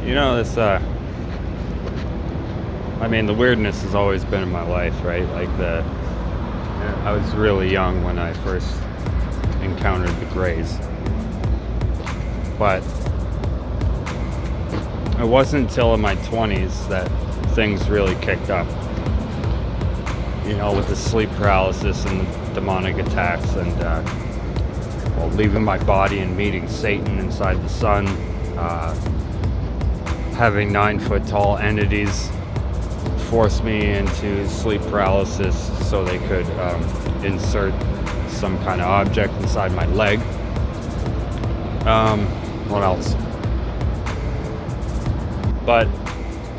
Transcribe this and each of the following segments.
This, the weirdness has always been in my life, right? I was really young when I first encountered the Greys. But it wasn't until in my 20s that things really kicked up. With the sleep paralysis and the demonic attacks and, leaving my body and meeting Satan inside the sun, having 9-foot tall entities force me into sleep paralysis so they could insert some kind of object inside my leg. What else? But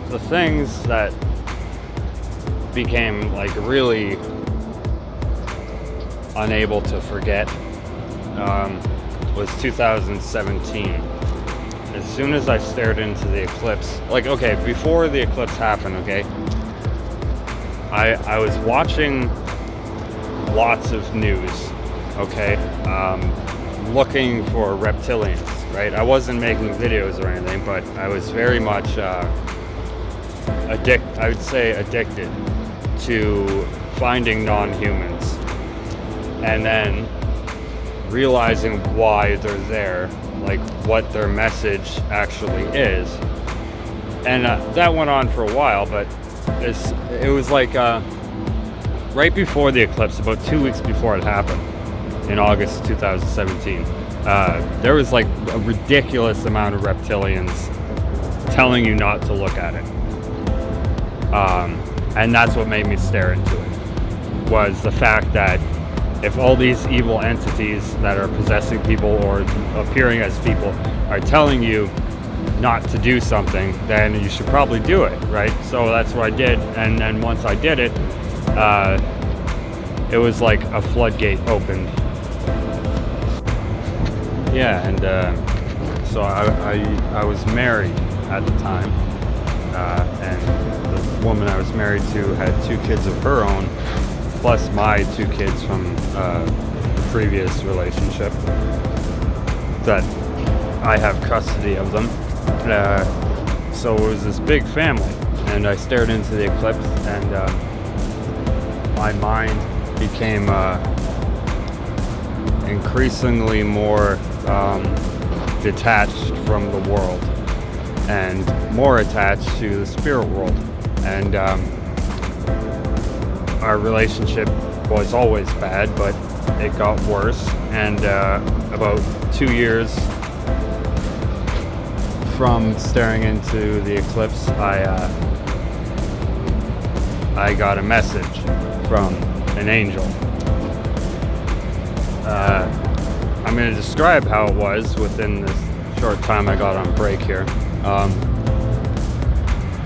the things that became really unable to forget was 2017. As soon as I stared into the eclipse, before the eclipse happened, I was watching lots of news, looking for reptilians, right? I wasn't making videos or anything, but I was very much addicted to finding non-humans and then realizing why they're there, what their message actually is. And that went on for a while, but it was right before the eclipse, about 2 weeks before it happened, in August 2017, there was a ridiculous amount of reptilians telling you not to look at it. And that's what made me stare into it, was the fact that if all these evil entities that are possessing people or appearing as people are telling you not to do something, then you should probably do it, right? So that's what I did, and then once I did it, it was like a floodgate opened. Yeah, and so I was married at the time, and the woman I was married to had 2 kids of her own, plus my 2 kids from the previous relationship that I have custody of them. So it was this big family, and I stared into the eclipse, and my mind became increasingly more detached from the world and more attached to the spirit world. And our relationship was always bad, but it got worse. And about 2 years from staring into the eclipse, I got a message from an angel. I'm going to describe how it was within this short time I got on break here.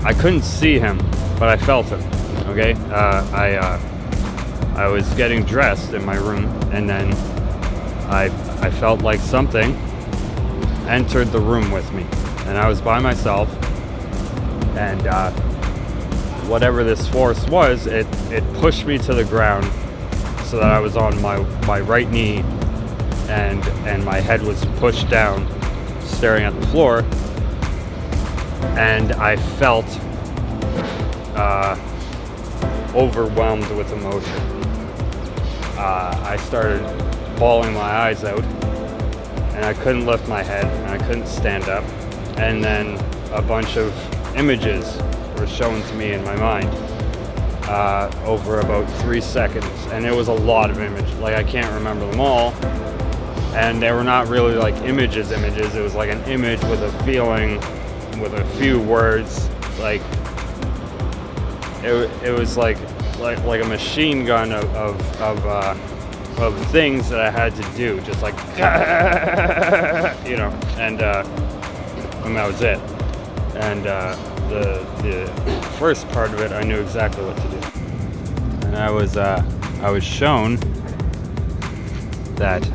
I couldn't see him, but I felt him. I was getting dressed in my room, and then I felt like something entered the room with me, and I was by myself, and whatever this force was, it pushed me to the ground so that I was on my right knee, and my head was pushed down, staring at the floor, and I felt overwhelmed with emotion. I started bawling my eyes out, and I couldn't lift my head, and I couldn't stand up, and then a bunch of images were shown to me in my mind over about 3 seconds, and it was a lot of images. I can't remember them all, and they were not really images. It was like an image with a feeling, with a few words. It was like a machine gun of things that I had to do, just and that was it. And the first part of it, I knew exactly what to do, and I was shown that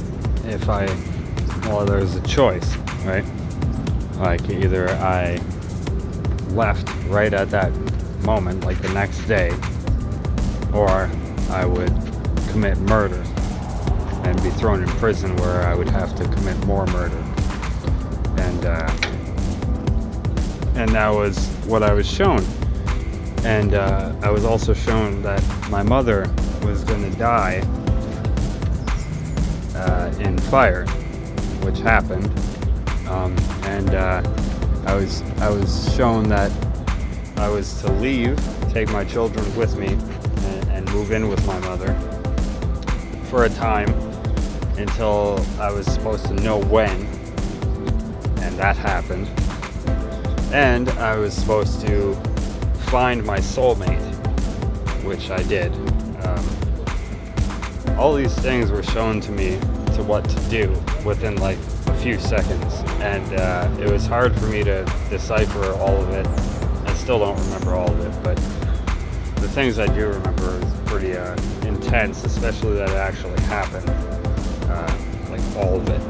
if there was a choice, right? Either I left right at that moment, the next day, or I would commit murder and be thrown in prison where I would have to commit more murder. And and that was what I was shown. And I was also shown that my mother was going to die in fire, which happened. And I was shown that I was to leave, take my children with me, and move in with my mother for a time until I was supposed to know when, and that happened. And I was supposed to find my soulmate, which I did. All these things were shown to me to what to do within like a few seconds, and it was hard for me to decipher all of it. I still don't remember all of it, but the things I do remember is pretty intense, especially that it actually happened, like all of it.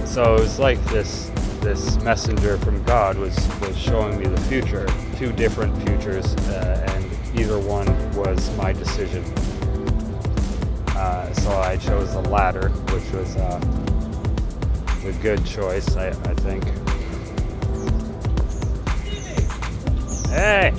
So it was like this messenger from God was showing me the future, two different futures, and either one was my decision. So I chose the latter, which was a good choice, I think. Hey!